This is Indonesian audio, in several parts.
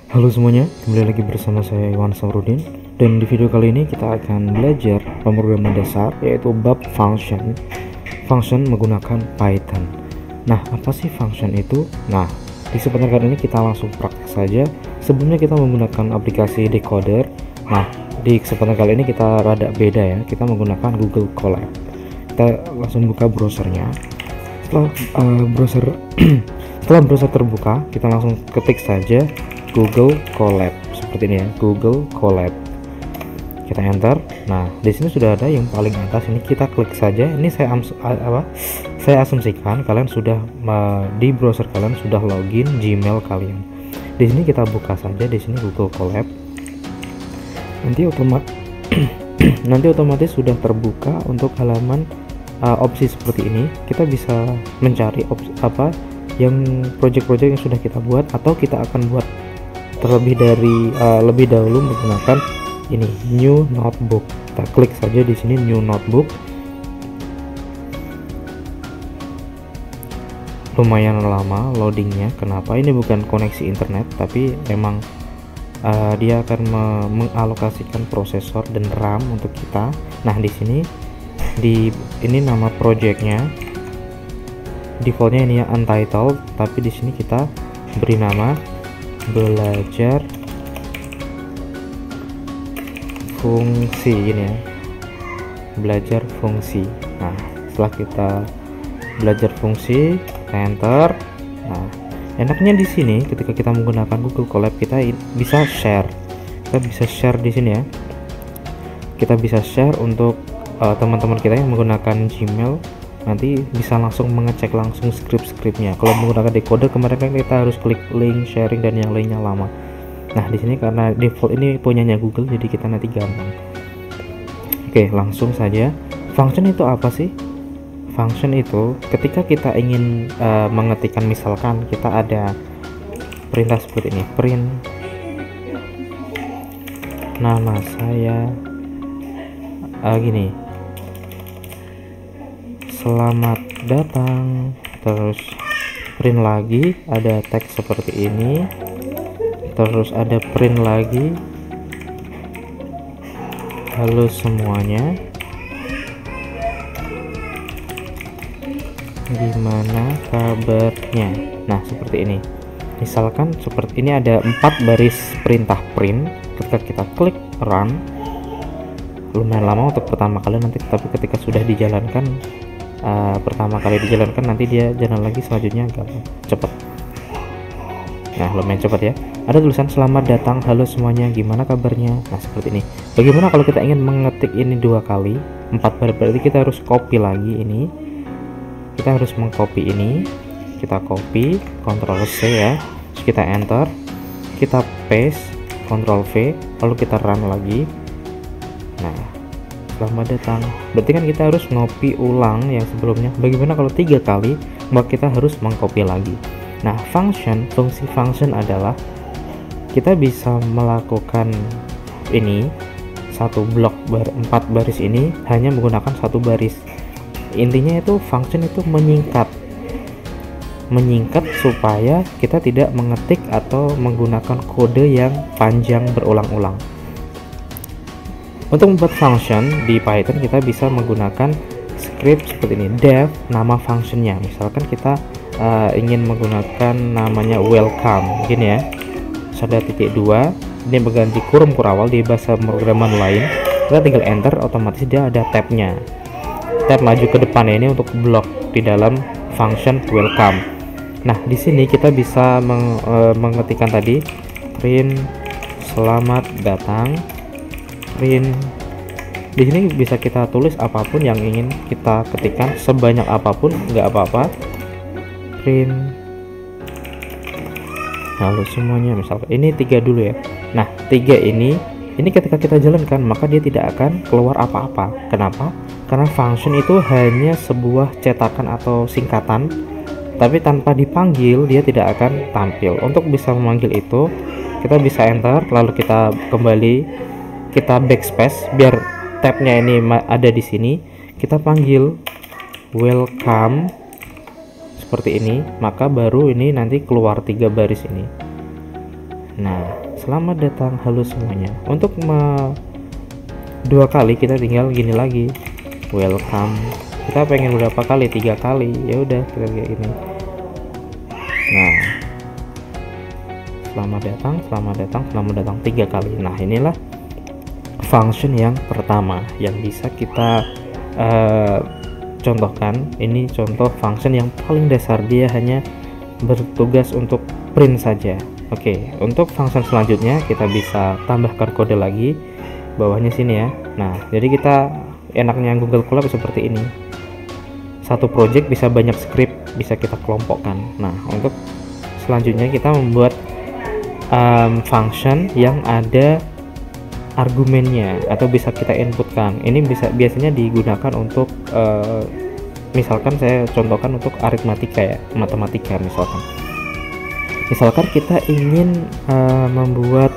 Halo semuanya, kembali lagi bersama saya Iwan Samrudin. Dan di video kali ini kita akan belajar pemrograman dasar, yaitu bab function menggunakan Python. Nah, apa sih function itu? Nah, di kesempatan kali ini kita langsung praktek saja. Sebelumnya kita menggunakan aplikasi decoder. Nah, di kesempatan kali ini kita rada beda ya, kita menggunakan Google Colab. Kita langsung buka browsernya. Setelah browser terbuka, kita langsung ketik saja Google Colab seperti ini ya, Google Colab. Kita enter. Nah, di sini sudah ada yang paling atas, ini kita klik saja. Ini saya asumsikan kalian sudah di browser kalian sudah login Gmail kalian. Di sini kita buka saja di sini Google Colab. Nanti otomatis sudah terbuka untuk halaman opsi seperti ini. Kita bisa mencari yang project-project yang sudah kita buat, atau kita akan buat lebih dahulu menggunakan ini new notebook. Kita klik saja di sini new notebook. Lumayan lama loadingnya. Kenapa? Ini bukan koneksi internet, tapi memang dia akan mengalokasikan prosesor dan RAM untuk kita. Nah, di sini ini nama projectnya, defaultnya ini ya untitled, tapi di sini kita beri nama belajar fungsi ini ya, belajar fungsi. Nah, setelah kita belajar fungsi, enter. Nah, enaknya di sini ketika kita menggunakan Google Colab, kita bisa share. Kita bisa share di sini ya. Kita bisa share untuk teman-teman kita yang menggunakan Gmail, nanti bisa langsung mengecek langsung skrip-skripnya. Kalau menggunakan decoder kemarin kan kita harus klik link sharing dan yang lainnya lama. Nah, di sini karena default ini punyanya Google, jadi kita nanti gampang. Oke, langsung saja. Function itu apa sih? Function itu ketika kita ingin mengetikkan, misalkan kita ada perintah seperti ini, print nama saya gini, selamat datang, terus print lagi, ada teks seperti ini, terus ada print lagi, halo semuanya, gimana kabarnya. Nah, seperti ini. Misalkan seperti ini ada 4 baris perintah print. Ketika kita klik run, lumayan lama untuk pertama kali nanti, tapi ketika sudah dijalankan pertama kali dijalankan, nanti dia jalan lagi selanjutnya gampang, cepat. Nah, lumayan cepat ya. Ada tulisan selamat datang, halo semuanya, gimana kabarnya. Nah, seperti ini. Bagaimana kalau kita ingin mengetik ini 2 kali 4 baris? Berarti kita harus copy lagi ini. Kita harus mengcopy ini. Kita copy, Ctrl C ya. Terus kita enter. Kita paste, Ctrl V, lalu kita run lagi. Nah, selamat datang. Berarti kan kita harus ngopi ulang yang sebelumnya. Bagaimana kalau 3 kali? Maka kita harus mengcopy lagi. Nah, fungsi function adalah kita bisa melakukan ini satu blok 4 baris ini hanya menggunakan 1 baris. Intinya itu function itu menyingkat supaya kita tidak mengetik atau menggunakan kode yang panjang berulang-ulang. Untuk membuat function di Python kita bisa menggunakan script seperti ini, def nama functionnya. Misalkan kita ingin menggunakan namanya welcome gini ya, ada titik 2, ini berganti kurung kurawal di bahasa pemrograman lain. Kita tinggal enter, otomatis dia ada tabnya, tab maju ke depan ini untuk blok di dalam function welcome. Nah, di sini kita bisa mengetikkan tadi print selamat datang. Print di sini bisa kita tulis apapun yang ingin kita ketikkan, sebanyak apapun nggak apa-apa. Print halo semuanya, misalkan ini 3 dulu ya. Nah, 3 ini ketika kita jalankan maka dia tidak akan keluar apa-apa. Kenapa? Karena function itu hanya sebuah cetakan atau singkatan, tapi tanpa dipanggil dia tidak akan tampil. Untuk bisa memanggil itu kita bisa enter, lalu kita kembali, kita backspace biar tabnya ini ada di sini. Kita panggil welcome seperti ini, maka baru ini nanti keluar 3 baris ini. Nah, selamat datang, halo semuanya. Untuk dua kali kita tinggal gini lagi, welcome. Kita pengen berapa kali? 3 kali. Ya udah kita kayak gini. Nah, selamat datang 3 kali. Nah, inilah function yang pertama yang bisa kita contohkan. Ini contoh function yang paling dasar, dia hanya bertugas untuk print saja. Oke, untuk function selanjutnya kita bisa tambahkan kode lagi bawahnya sini ya. Nah, jadi kita enaknya Google Colab seperti ini. Satu project bisa banyak script, bisa kita kelompokkan. Nah, untuk selanjutnya kita membuat function yang ada argumennya atau bisa kita inputkan. Ini biasanya digunakan untuk misalkan saya contohkan untuk aritmatika ya, matematika misalkan kita ingin membuat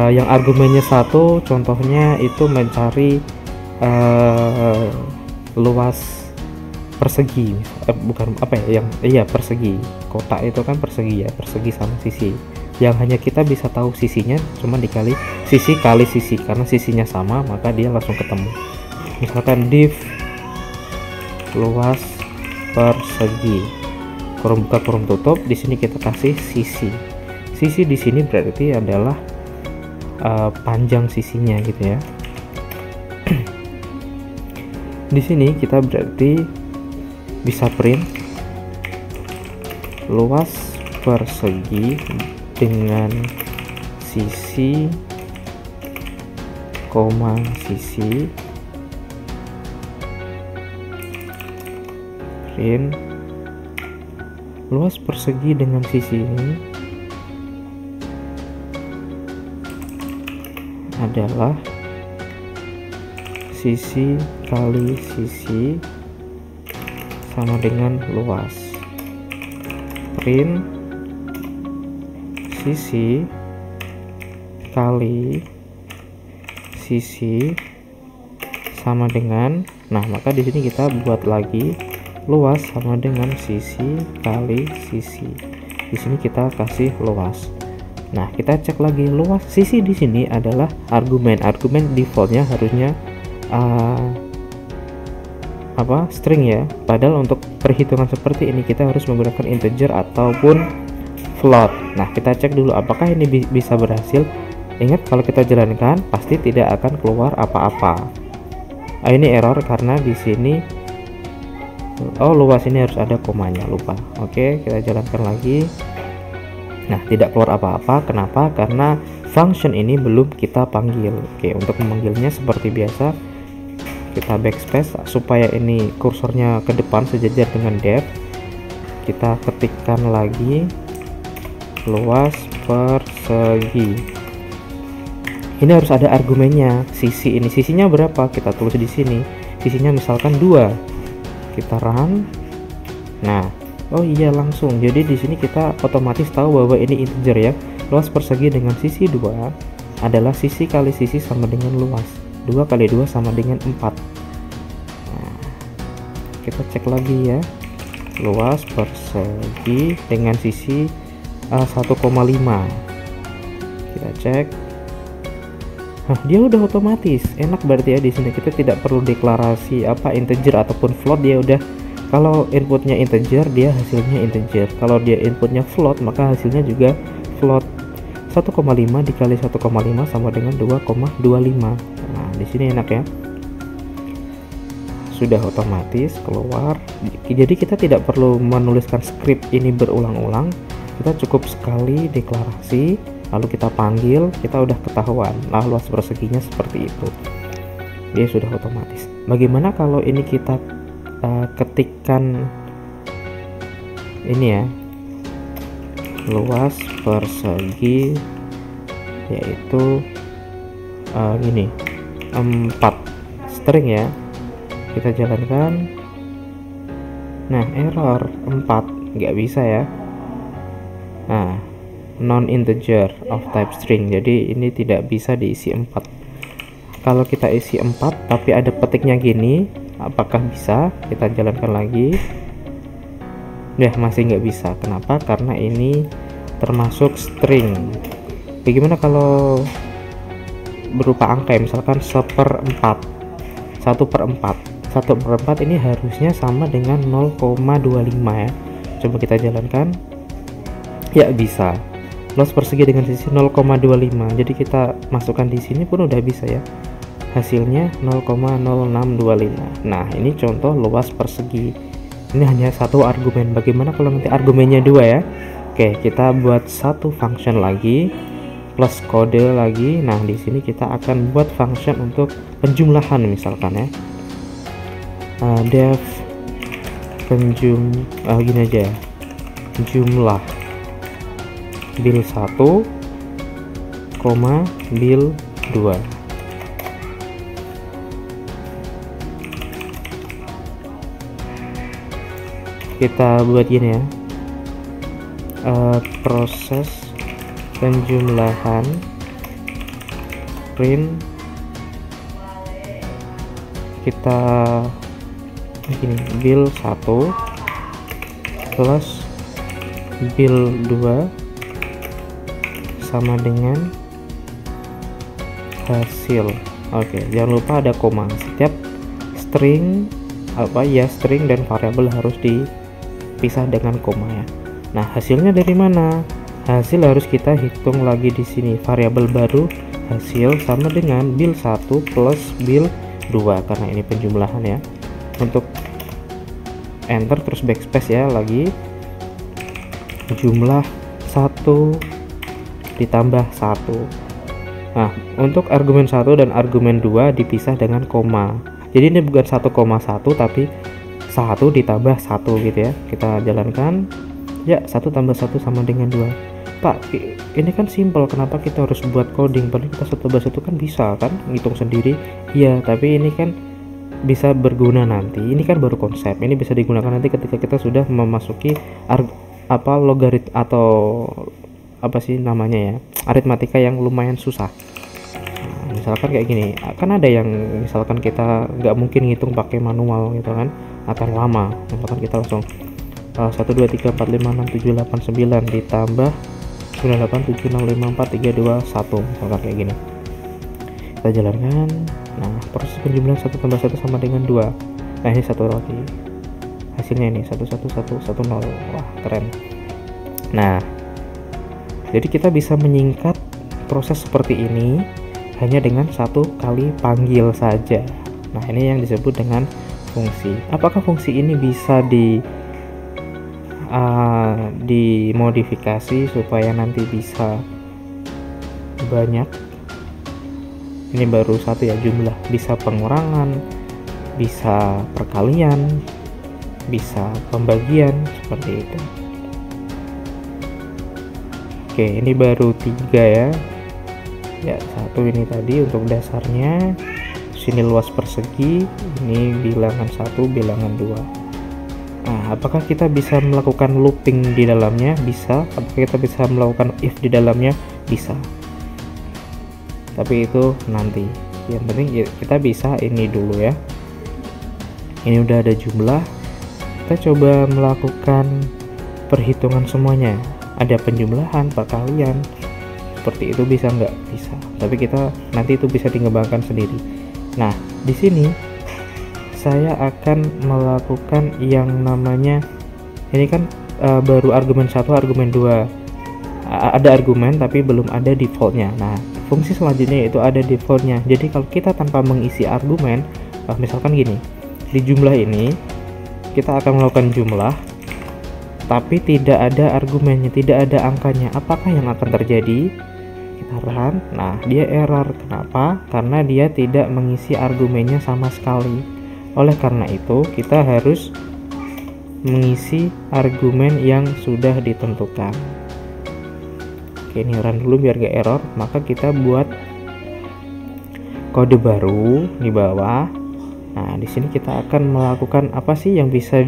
yang argumennya 1, contohnya itu mencari luas persegi, bukan apa ya, yang iya persegi, kotak itu kan persegi ya, persegi sama sisi, yang hanya kita bisa tahu sisinya cuma dikali sisi kali sisi, karena sisinya sama maka dia langsung ketemu. Misalkan div luas persegi, kurung buka kurung tutup, di sini kita kasih sisi di sini berarti adalah panjang sisinya gitu ya. Di sini kita berarti bisa print luas persegi dengan sisi koma sisi, print luas persegi dengan sisi ini adalah sisi kali sisi sama dengan luas, print sisi kali sisi sama dengan, nah maka di sini kita buat lagi luas sama dengan sisi kali sisi, di sini kita kasih luas. Nah, kita cek lagi luas sisi di sini adalah argumen defaultnya harusnya string ya, padahal untuk perhitungan seperti ini kita harus menggunakan integer ataupun float. Nah, kita cek dulu apakah ini bisa berhasil. Ingat, kalau kita jalankan pasti tidak akan keluar apa-apa. Ini error karena di sini luas ini harus ada komanya, lupa. Oke, kita jalankan lagi. Nah, tidak keluar apa-apa. Kenapa? Karena function ini belum kita panggil. Oke, untuk memanggilnya seperti biasa kita backspace supaya ini kursornya ke depan sejajar dengan def. Kita ketikkan lagi luas persegi. Ini harus ada argumennya. Sisi ini, sisinya berapa? Kita tulis di sini. Sisinya misalkan 2. Kita run. Nah, oh iya langsung. Jadi di sini kita otomatis tahu bahwa ini integer ya. Luas persegi dengan sisi 2 adalah sisi kali sisi sama dengan luas. 2 kali 2 sama dengan 4. Nah, kita cek lagi ya. Luas persegi dengan sisi 1,5. Kita cek. Nah, dia udah otomatis. Enak berarti ya, di sini kita tidak perlu deklarasi integer ataupun float, dia udah. Kalau inputnya integer, dia hasilnya integer. Kalau dia inputnya float, maka hasilnya juga float. 1,5 dikali 1,5 sama dengan 2,25. Nah, di sini enak ya. Sudah otomatis keluar. Jadi kita tidak perlu menuliskan script ini berulang-ulang. Kita cukup sekali deklarasi, lalu kita panggil, kita udah ketahuan. Nah, luas perseginya seperti itu. Dia sudah otomatis. Bagaimana kalau ini kita ketikkan ini ya, luas persegi yaitu gini 4 string ya, kita jalankan. Nah, error 4 nggak bisa ya. Nah, non integer of type string, jadi ini tidak bisa diisi 4. Kalau kita isi 4 tapi ada petiknya gini, apakah bisa? Kita jalankan lagi. Ya, masih nggak bisa. Kenapa? Karena ini termasuk string. Bagaimana kalau berupa angka ya, misalkan 1/4, 1/4 ini harusnya sama dengan 0,25 ya. Coba kita jalankan ya, bisa. Luas persegi dengan sisi 0,25, jadi kita masukkan di sini pun udah bisa ya, hasilnya 0,0625. Nah, ini contoh luas persegi. Ini hanya satu argumen. Bagaimana kalau nanti argumennya dua ya? Oke, kita buat satu function lagi plus kode lagi. Nah, di sini kita akan buat function untuk penjumlahan misalkan ya. Def gini aja, jumlah bil 1, bil 2. Kita buat gini ya, proses penjumlahan print, kita begini, bil 1 plus bil 2 sama dengan hasil. Oke, jangan lupa ada koma. Setiap string string dan variabel harus dipisah dengan koma ya. Nah, hasilnya dari mana? Hasil harus kita hitung lagi di sini. Variabel baru hasil sama dengan bil 1 plus bil 2 karena ini penjumlahan ya. Untuk enter terus backspace ya, lagi jumlah 1 ditambah 1. Nah, untuk argumen 1 dan argumen 2 dipisah dengan koma. Jadi ini bukan 1,1 tapi 1 ditambah 1 gitu ya. Kita jalankan. Ya, 1 tambah 1 sama dengan 2. Pak, ini kan simple, kenapa kita harus buat coding? Padahal kita 1 tambah 1 kan bisa kan ngitung sendiri. Iya, tapi ini kan bisa berguna nanti. Ini kan baru konsep. Ini bisa digunakan nanti ketika kita sudah memasuki logarit atau apa sih namanya ya, aritmatika yang lumayan susah. Nah, misalkan kayak gini, kan ada yang misalkan kita nggak mungkin ngitung pakai manual gitu kan, akan lama. Misalkan kita langsung 1 2 3 4 5 6 7 8 9 ditambah 9 8 7 6 5 4 3 2 1, misalkan kayak gini. Kita jalankan. Nah, proses penjumlahan 1 tambah 1 sama dengan 2. Nah, ini satu lagi, hasilnya ini 1 1 1 1 0. Wah, keren. Nah, jadi kita bisa menyingkat proses seperti ini hanya dengan 1 kali panggil saja. Nah, ini yang disebut dengan fungsi. Apakah fungsi ini bisa dimodifikasi supaya nanti bisa banyak? Ini baru satu ya, jumlah. Bisa pengurangan, bisa perkalian, bisa pembagian, seperti itu. Oke, ini baru 3 ya. Ya, 1 ini tadi untuk dasarnya. Sini luas persegi, ini bilangan 1, bilangan 2. Nah, apakah kita bisa melakukan looping di dalamnya? Bisa. Apakah kita bisa melakukan if di dalamnya? Bisa. Tapi itu nanti. Yang penting kita bisa ini dulu ya. Ini udah ada jumlah. Kita coba melakukan perhitungan semuanya. Ada penjumlahan, perkalian, seperti itu bisa nggak? Bisa. Tapi kita nanti itu bisa dikembangkan sendiri. Nah, di sini saya akan melakukan yang namanya, ini kan baru argumen 1, argumen 2. Ada argumen tapi belum ada defaultnya. Nah, fungsi selanjutnya itu ada defaultnya. Jadi kalau kita tanpa mengisi argumen, misalkan gini, di jumlah ini kita akan melakukan jumlah tapi tidak ada argumennya, tidak ada angkanya. Apakah yang akan terjadi? Kita run. Nah, dia error. Kenapa? Karena dia tidak mengisi argumennya sama sekali. Oleh karena itu, kita harus mengisi argumen yang sudah ditentukan. Oke, ini run dulu biar gak error. Maka kita buat kode baru di bawah. Nah, di sini kita akan melakukan apa sih yang bisa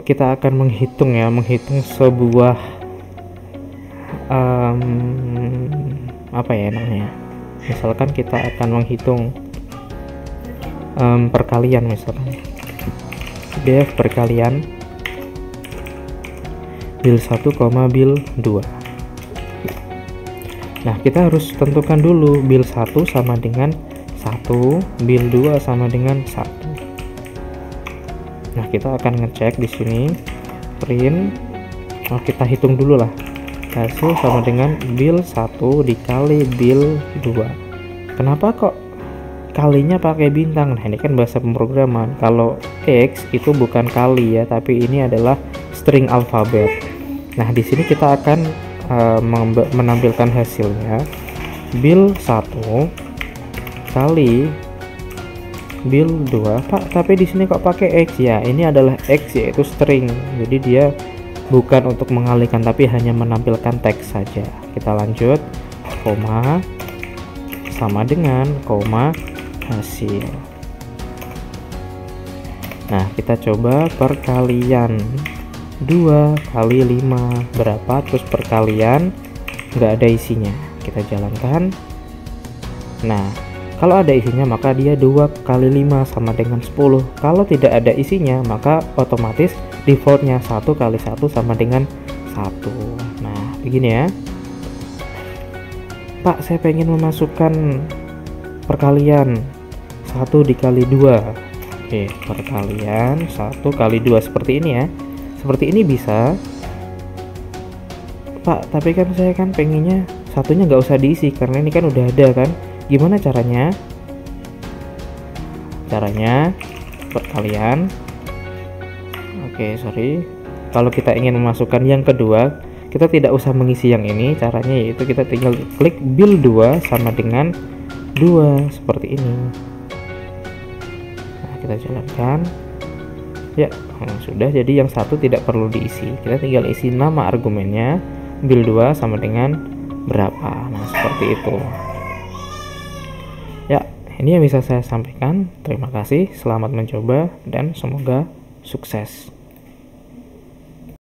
kita akan menghitung sebuah misalkan kita akan menghitung perkalian, misalkan def perkalian bil 1, bil 2. Nah, kita harus tentukan dulu bil 1 sama dengan 1, bil 2 sama dengan 1. Nah, kita akan ngecek di sini print. Kita hitung dulu lah. Hasil sama dengan bil 1 dikali bil 2. Kenapa kok kalinya pakai bintang? Nah, ini kan bahasa pemrograman. Kalau X itu bukan kali ya, tapi ini adalah string alfabet. Nah, di sini kita akan menampilkan hasilnya bil 1 kali bil 2. Pak, tapi di sini kok pakai X ya? Ini adalah X, yaitu string. Jadi dia bukan untuk mengalihkan, tapi hanya menampilkan teks saja. Kita lanjut, koma sama dengan koma hasil. Nah, kita coba perkalian 2 kali 5 berapa, terus perkalian nggak ada isinya, kita jalankan. Nah, kalau ada isinya maka dia 2 kali 5 sama dengan 10. Kalau tidak ada isinya maka otomatis defaultnya 1 kali 1 sama dengan 1. Nah, begini ya. Pak, saya pengen memasukkan perkalian 1 dikali 2. Oke, perkalian 1 kali 2 seperti ini ya. Seperti ini bisa. Pak, tapi kan saya kan pengennya satunya nggak usah diisi karena ini kan udah ada kan. Gimana caranya? Caranya perkalian. Oke, sorry. Kalau kita ingin memasukkan yang kedua, kita tidak usah mengisi yang ini. Caranya yaitu kita tinggal klik bil 2 sama dengan 2 seperti ini. Nah, kita jalankan. Ya, sudah. Jadi yang satu tidak perlu diisi. Kita tinggal isi nama argumennya, bil 2 sama dengan berapa. Nah, seperti itu. Ya, ini yang bisa saya sampaikan. Terima kasih, selamat mencoba dan semoga sukses.